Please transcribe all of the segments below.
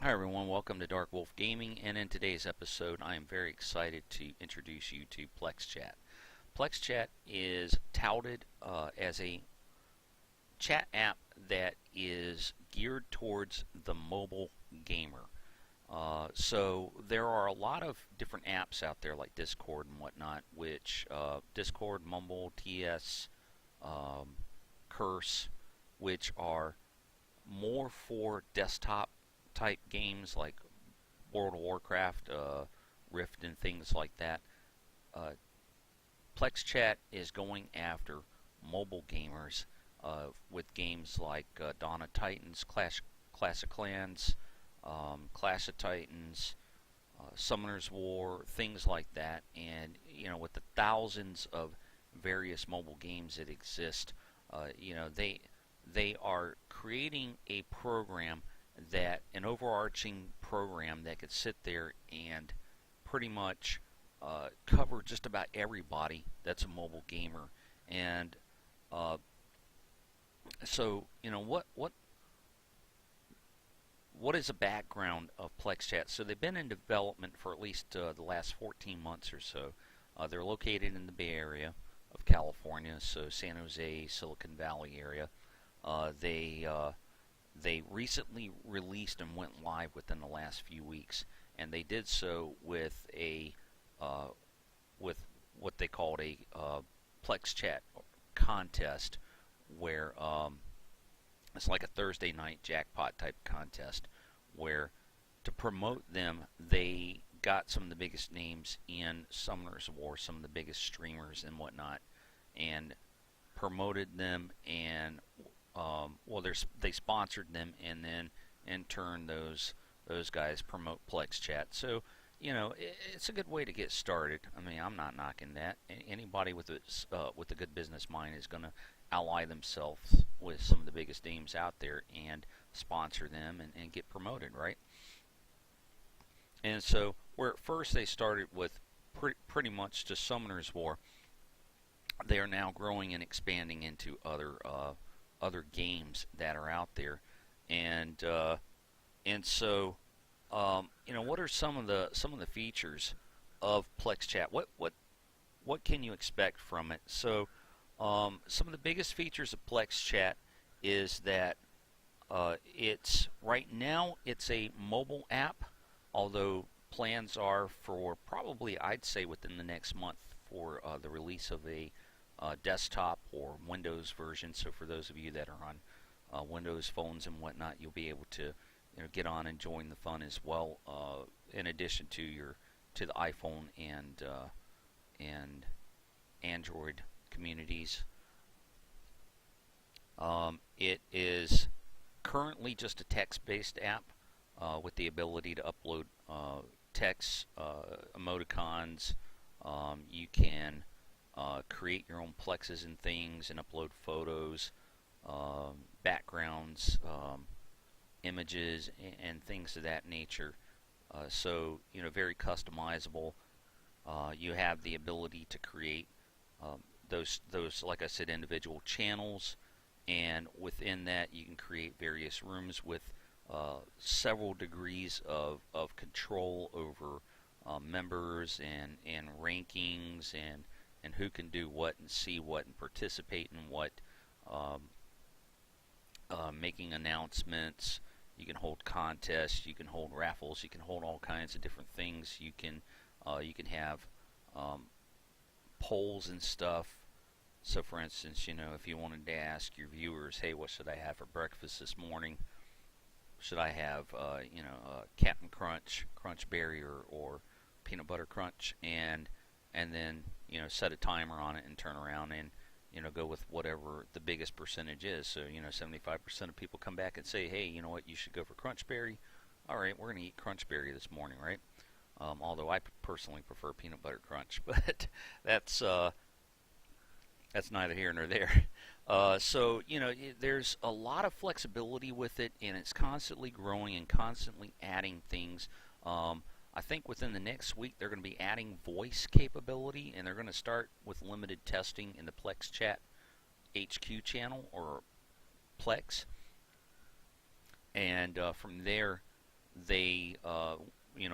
Hi everyone, welcome to Dark Wolf Gaming, and in today's episode I am very excited to introduce you to Plexchat. Plexchat is touted as a chat app that is geared towards the mobile gamer. So there are a lot of different apps out there like Discord and whatnot, which Discord, Mumble, TS, um, Curse, which are more for desktop type games like World of Warcraft, Rift, and things like that. Uh, Plexchat is going after mobile gamers with games like Dawn of Titans, Clash of Clans, Clash of Titans, Summoner's War, things like that. And with the thousands of various mobile games that exist, they are creating a program an overarching program that could sit there and pretty much cover just about everybody that's a mobile gamer. And uh, so, what is the background of Plexchat? So they've been in development for at least the last 14 months or so. They're located in the Bay Area of California, so San Jose, Silicon Valley area. They recently released and went live within the last few weeks, and they did so with a with what they called a Plexchat contest, where it's like a Thursday night jackpot type contest, where to promote them, they got some of the biggest names in Summoner's War, some of the biggest streamers and whatnot, and promoted them. And they sponsored them, and then in turn those guys promote Plexchat. So it's a good way to get started. I mean, I'm not knocking that. Anybody with a good business mind is going to ally themselves with some of the biggest names out there and sponsor them and get promoted, right? And so where at first they started with pretty much just Summoner's War, they are now growing and expanding into other games that are out there. And so what are some of the features of Plexchat? What can you expect from it? So some of the biggest features of Plexchat is that it's right now it's a mobile app, although plans are for probably, I'd say, within the next month for the release of a desktop or Windows version. So for those of you that are on Windows phones and whatnot, you'll be able to get on and join the fun as well. In addition to the iPhone and Android communities, it is currently just a text-based app with the ability to upload text, emoticons. You can create your own plexes and things and upload photos, backgrounds, images, and things of that nature. So very customizable. You have the ability to create those, like I said, individual channels, and within that you can create various rooms with several degrees of control over members and rankings and who can do what and see what and participate in what, um, making announcements. You can hold contests, you can hold raffles, you can hold all kinds of different things. You can have polls and stuff. So, for instance, if you wanted to ask your viewers, "Hey, what should I have for breakfast this morning? Should I have, Captain Crunch, Crunch Berry, or Peanut Butter Crunch?" And then set a timer on it and turn around and go with whatever the biggest percentage is. So 75% of people come back and say, "Hey, you know what? You should go for Crunch Berry." All right, we're going to eat Crunch Berry this morning, right? Although I personally prefer Peanut Butter Crunch, but that's uh, that's neither here nor there. So there's a lot of flexibility with it, and it's constantly growing and constantly adding things. I think within the next week they're going to be adding voice capability, and they're going to start with limited testing in the Plexchat HQ channel, or Plex, and from there they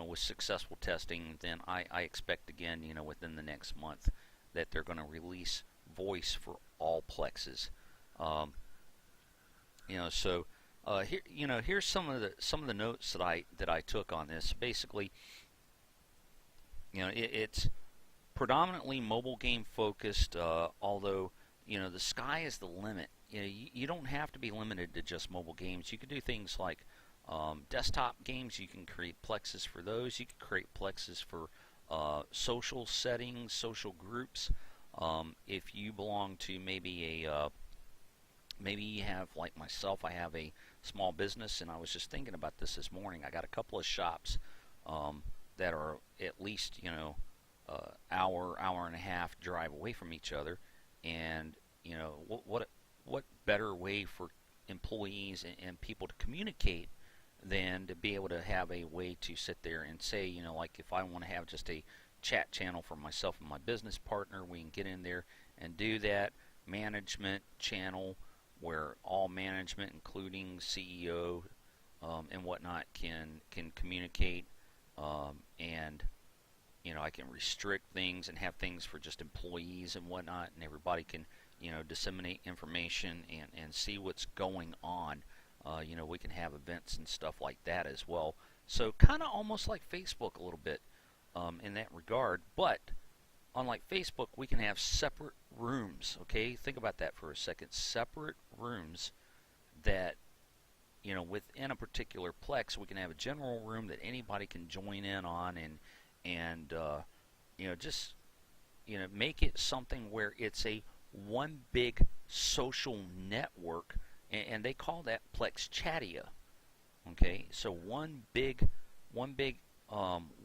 with successful testing, then I expect again, within the next month that they're going to release voice for all plexes. Um, so here, here's some of the notes that I took on this. Basically, it's predominantly mobile game focused, although the sky is the limit. You don't have to be limited to just mobile games. You can do things like desktop games. You can create plexes for those. You can create plexes for social settings, social groups. If you belong to maybe you have, like myself, I have a small business, and I was just thinking about this morning. I got a couple of shops um, that are at least hour and a half drive away from each other, and what better way for employees and people to communicate than to be able to have a way to sit there and say, like if I want to have just a chat channel for myself and my business partner, we can get in there and do that. Management channel where all management, including CEO and whatnot, can communicate, and I can restrict things and have things for just employees and whatnot, and everybody can disseminate information and see what's going on. We can have events and stuff like that as well. So kind of almost like Facebook a little bit in that regard, but unlike Facebook, we can have separate rooms. Okay, think about that for a second. Separate rooms that within a particular plex, we can have a general room that anybody can join in on, and just make it something where it's a one big social network, and they call that Plexchatia. Okay, so one big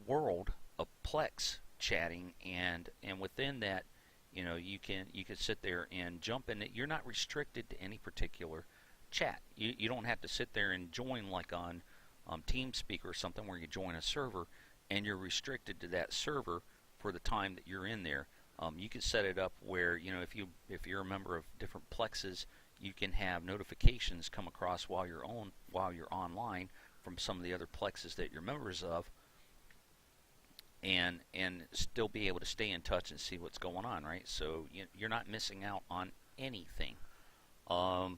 world of Plex chatting, and within that, you can sit there and jump in it. You're not restricted to any particular chat. You don't have to sit there and join like on TeamSpeak or something where you join a server and you're restricted to that server for the time that you're in there. You can set it up where if you're a member of different plexes, you can have notifications come across while you're online from some of the other plexes that you're members of, and still be able to stay in touch and see what's going on, right? So you're not missing out on anything. Um,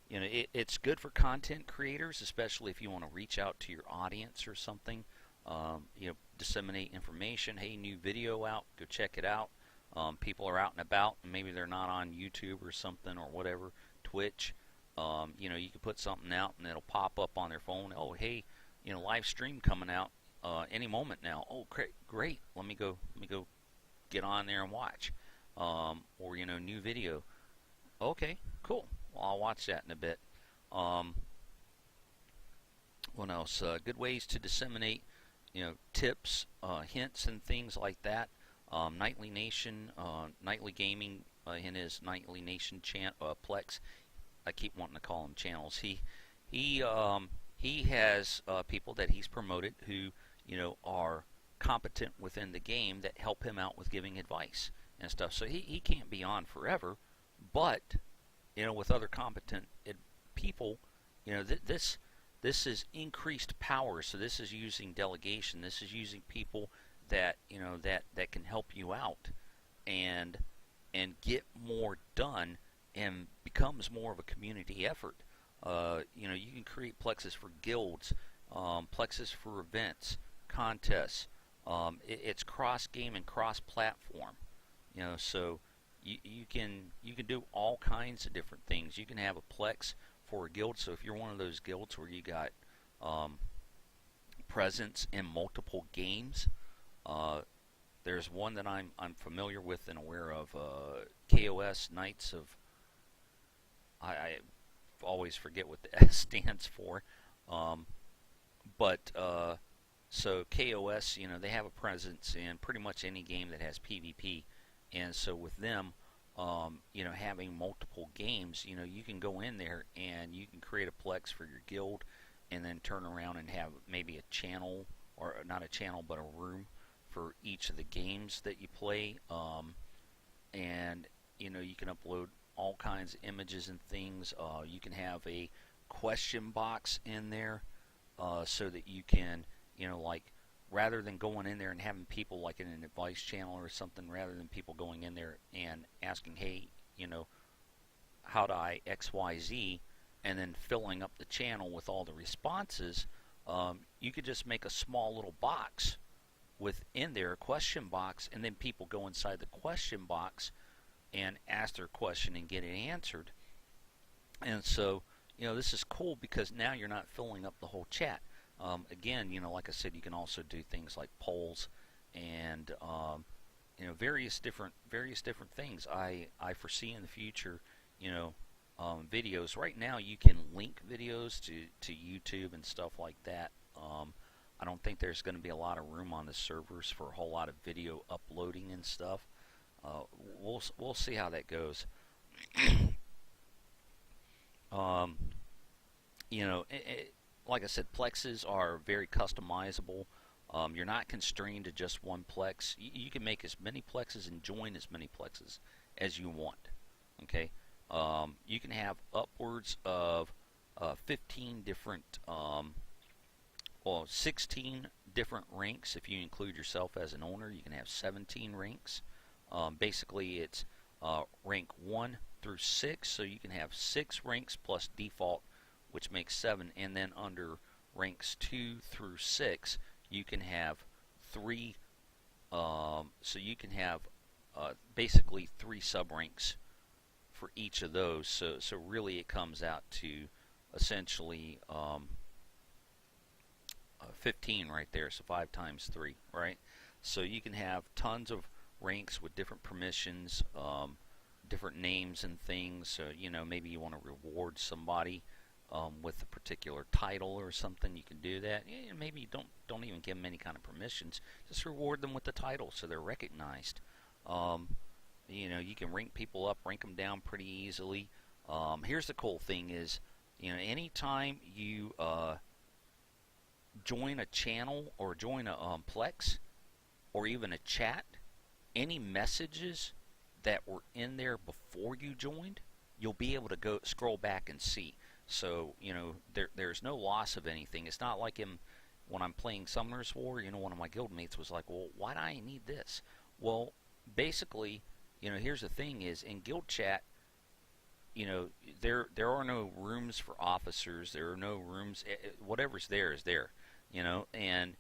it's good for content creators, especially if you want to reach out to your audience or something. Disseminate information. Hey, new video out. Go check it out. People are out and about, and maybe they're not on YouTube or something or whatever, Twitch. You can put something out, and it'll pop up on their phone. Oh, hey, live stream coming out any moment now. Oh, great. Let me go get on there and watch. Or new video. Okay, cool. Well, I'll watch that in a bit. What else? Good ways to disseminate, tips, hints, and things like that. Nightly Nation, Nightly Gaming, in his Nightly Nation Plex. I keep wanting to call him channels. He has people that he's promoted who are competent within the game that help him out with giving advice and stuff. So he can't be on forever, but with other competent people, this is increased power. So this is using delegation. This is using people that that can help you out and get more done, and becomes more of a community effort. You can create plexes for guilds, plexes for events, contests. It's cross game and cross platform. So you can do all kinds of different things. You can have a plex for a guild. So if you're one of those guilds where you got presence in multiple games, there's one that I'm familiar with and aware of. KOS Knights of I always forget what the S stands for, but so KOS, they have a presence in pretty much any game that has PvP, and so with them, having multiple games, you can go in there and you can create a plex for your guild, and then turn around and have maybe a channel, or not a channel, but a room for each of the games that you play, and you can upload all kinds of images and things. You can have a question box in there. so that you can, like, rather than going in there and having people like in an advice channel or something, rather than people going in there and asking, hey, how do I XYZ, and then filling up the channel with all the responses, you could just make a small little box within there, a question box, and then people go inside the question box and ask their question and get it answered. And so, this is cool because now you're not filling up the whole chat. Again, like I said, you can also do things like polls and various different things. I foresee in the future, videos. Right now, you can link videos to YouTube and stuff like that. I don't think there's going to be a lot of room on the servers for a whole lot of video uploading and stuff. We'll see how that goes. Like I said, plexes are very customizable. You're not constrained to just one plex. You can make as many plexes and join as many plexes as you want. Okay, you can have upwards of 15 different, 16 different ranks if you include yourself as an owner. You can have 17 ranks. Basically, it's rank 1 through 6, so you can have 6 ranks plus default, which makes 7, and then under ranks 2 through 6, you can have 3. So you can have basically 3 sub ranks for each of those. So really, it comes out to essentially 15 right there. So 5 times 3, right? So you can have tons of ranks with different permissions, different names and things. So maybe you want to reward somebody with a particular title or something. You can do that. Maybe don't even give them any kind of permissions. Just reward them with the title so they're recognized. You can rank people up, rank them down pretty easily. Here's the cool thing is, anytime you join a channel or join a Plex or even a chat, any messages that were in there before you joined, you'll be able to go scroll back and see. So, there's no loss of anything. It's not like when I'm playing Summoner's War, one of my guildmates was like, well, why do I need this? Well, basically, here's the thing is, in guild chat, there are no rooms for officers. There are no rooms. Whatever's there is there, and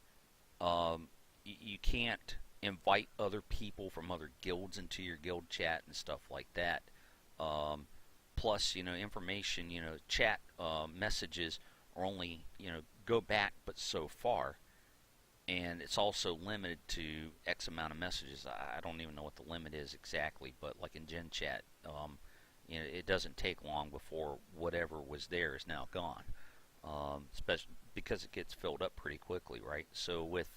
you can't invite other people from other guilds into your guild chat and stuff like that. Plus, information, chat messages are only, go back but so far. And it's also limited to X amount of messages. I don't even know what the limit is exactly, but like in Gen Chat, it doesn't take long before whatever was there is now gone. Especially because it gets filled up pretty quickly, right? So with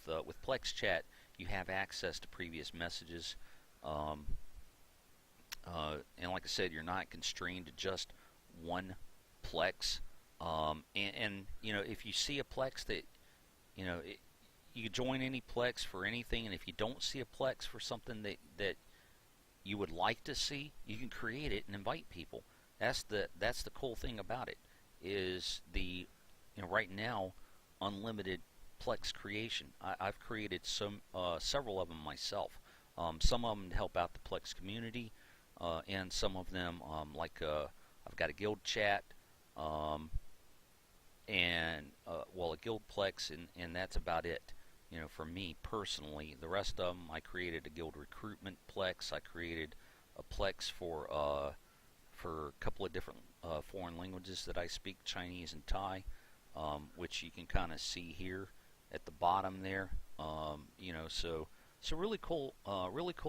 Plexchat, you have access to previous messages, and like I said, you're not constrained to just one Plex. And if you see a Plex that, you join any Plex for anything, and if you don't see a Plex for something that you would like to see, you can create it and invite people. That's the cool thing about it, is the right now unlimited Plex creation. I've created several of them myself. Some of them to help out the Plex community, and some of them I've got a guild chat, and a guild Plex, and that's about it. For me personally, the rest of them I created a guild recruitment Plex. I created a Plex for a couple of different foreign languages that I speak, Chinese and Thai, which you can kind of see here at the bottom there. So really cool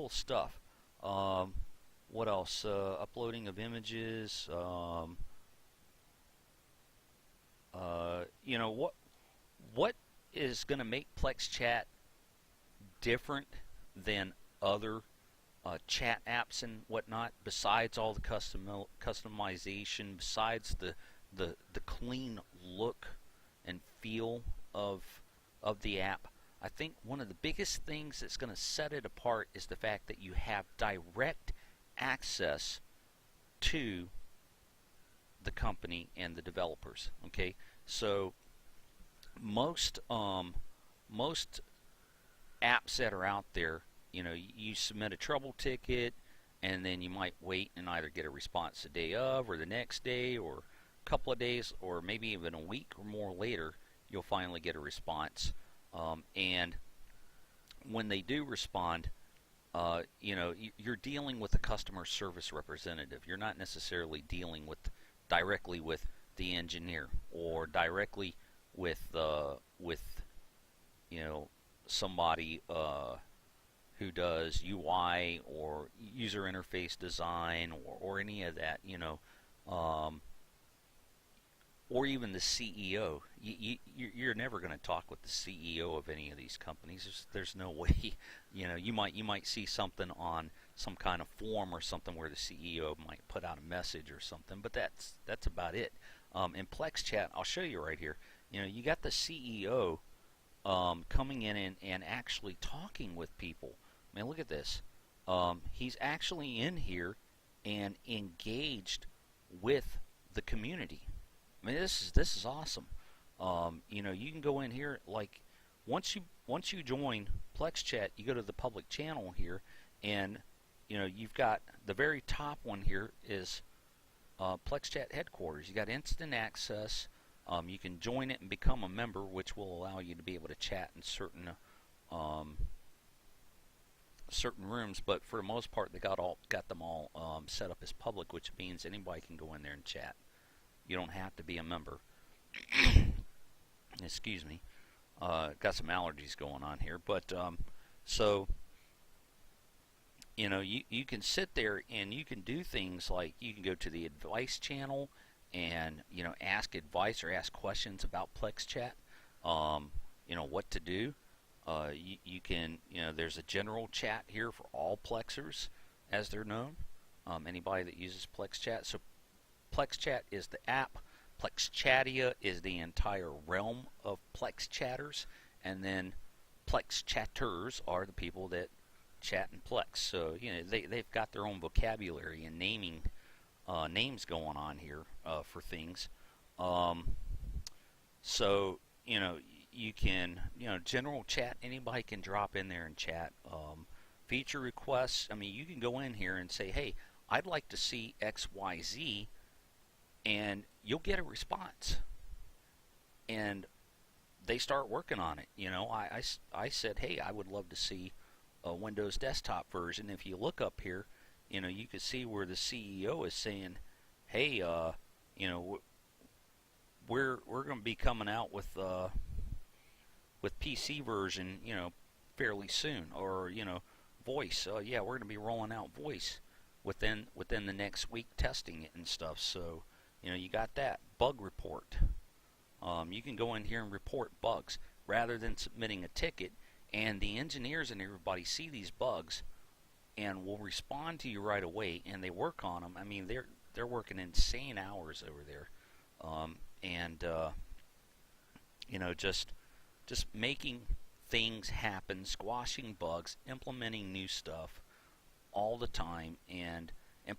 stuff. What else? Uploading of images. What is going to make Plexchat different than other chat apps and whatnot, besides all the customization, besides the clean look and feel of the app? I think one of the biggest things that's going to set it apart is the fact that you have direct access to the company and the developers. Okay, so most most apps that are out there, you submit a trouble ticket, and then you might wait and either get a response the day of, or the next day, or a couple of days, or maybe even a week or more later, you'll finally get a response. And when they do respond, you're dealing with a customer service representative. You're not necessarily dealing with directly with the engineer or directly with somebody who does UI or user interface design or any of that, um, or even the CEO. You're never going to talk with the CEO of any of these companies. There's no way. You might see something on some kind of form or something where the CEO might put out a message or something, but that's about it. In Plexchat, I'll show you right here. You got the CEO coming in and actually talking with people. I mean, look at this. He's actually in here and engaged with the community. I mean, this is awesome. You can go in here like once you join Plexchat, you go to the public channel here, and you've got the very top one here is Plexchat headquarters. You got instant access. You can join it and become a member, which will allow you to be able to chat in um, certain rooms. But for the most part, they got them all set up as public, which means anybody can go in there and chat. You don't have to be a member. Excuse me. Got some allergies going on here, but so you can sit there and you can do things like you can go to the advice channel and ask advice or ask questions about Plexchat. What to do. You can there's a general chat here for all Plexers, as they're known. Anybody that uses Plexchat. So Plexchat is the app. Plexchatia is the entire realm of Plexchatters, and then Plexchatters are the people that chat in Plex. So they've got their own vocabulary and naming names going on here for things. Um, so you can general chat. Anybody can drop in there and chat. Feature requests. I mean, you can go in here and say, hey, I'd like to see XYZ, and you'll get a response. And they start working on it. I said, hey, I would love to see a Windows desktop version. If you look up here, you can see where the CEO is saying, hey, we're going to be coming out with PC version, fairly soon, or voice. Yeah, we're going to be rolling out voice within the next week, testing it and stuff. So you got that bug report. You can go in here and report bugs rather than submitting a ticket, and the engineers and everybody see these bugs and will respond to you right away, and they work on them. I mean, they're working insane hours over there, and just making things happen, squashing bugs, implementing new stuff all the time, and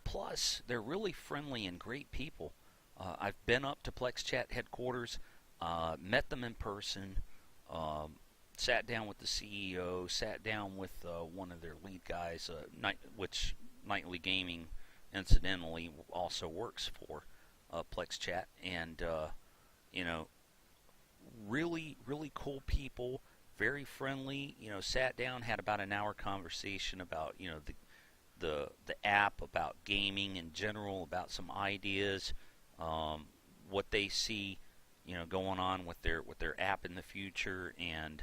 plus they're really friendly and great people. I've been up to Plexchat headquarters, met them in person, sat down with the CEO, sat down with one of their lead guys, which Nightly Gaming incidentally also works for Plexchat, and really, really cool people, very friendly. Sat down, had about an hour conversation about the app, about gaming in general, about some ideas, what they see, going on with their app in the future, and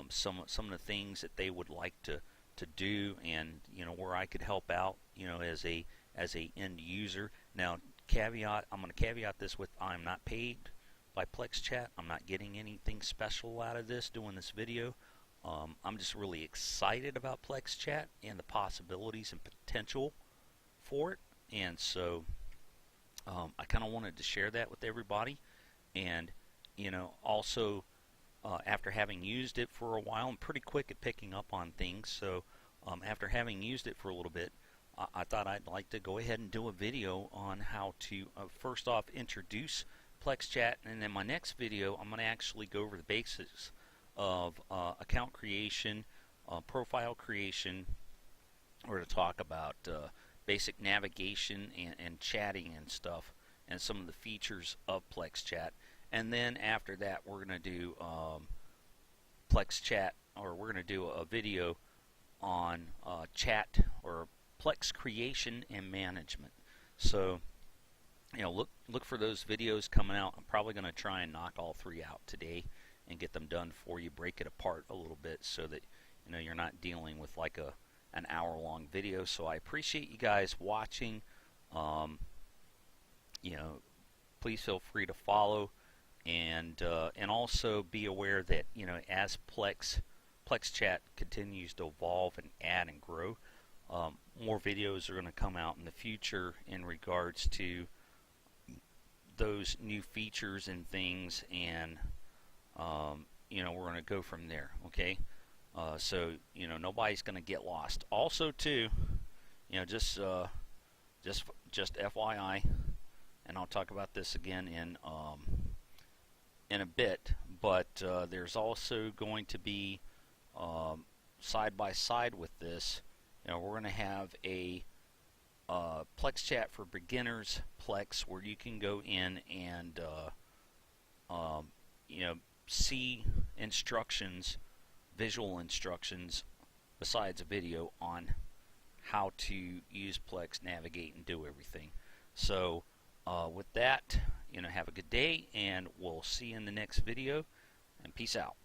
some of the things that they would like to do, and where I could help out, as a end user. Now, I'm going to caveat this with I'm not paid by Plexchat. I'm not getting anything special out of this doing this video. I'm just really excited about Plexchat and the possibilities and potential for it, and so I kind of wanted to share that with everybody. And also after having used it for a while, I'm pretty quick at picking up on things. So after having used it for a little bit, I thought I'd like to go ahead and do a video on how to first off introduce Plexchat, and in my next video I'm going to actually go over the basics of account creation, profile creation. We're going to talk about basic navigation and chatting and stuff, and some of the features of Plexchat. And then after that, we're going to do Plexchat, or we're going to do a video on chat or Plex creation and management. So, look for those videos coming out. I'm probably going to try and knock all three out today and get them done for you. Break it apart a little bit so that you're not dealing with like an hour-long video. So I appreciate you guys watching. Please feel free to follow, and also be aware that as Plexchat continues to evolve and add and grow, more videos are going to come out in the future in regards to those new features and things, and we're going to go from there. Okay, so nobody's going to get lost. Also, too, just FYI, and I'll talk about this again in a bit. But there's also going to be side by side with this. We're going to have a Plexchat for beginners Plex, where you can go in and see instructions, visual instructions, besides a video on how to use Plex, navigate, and do everything. So with that, have a good day, and we'll see you in the next video, and peace out.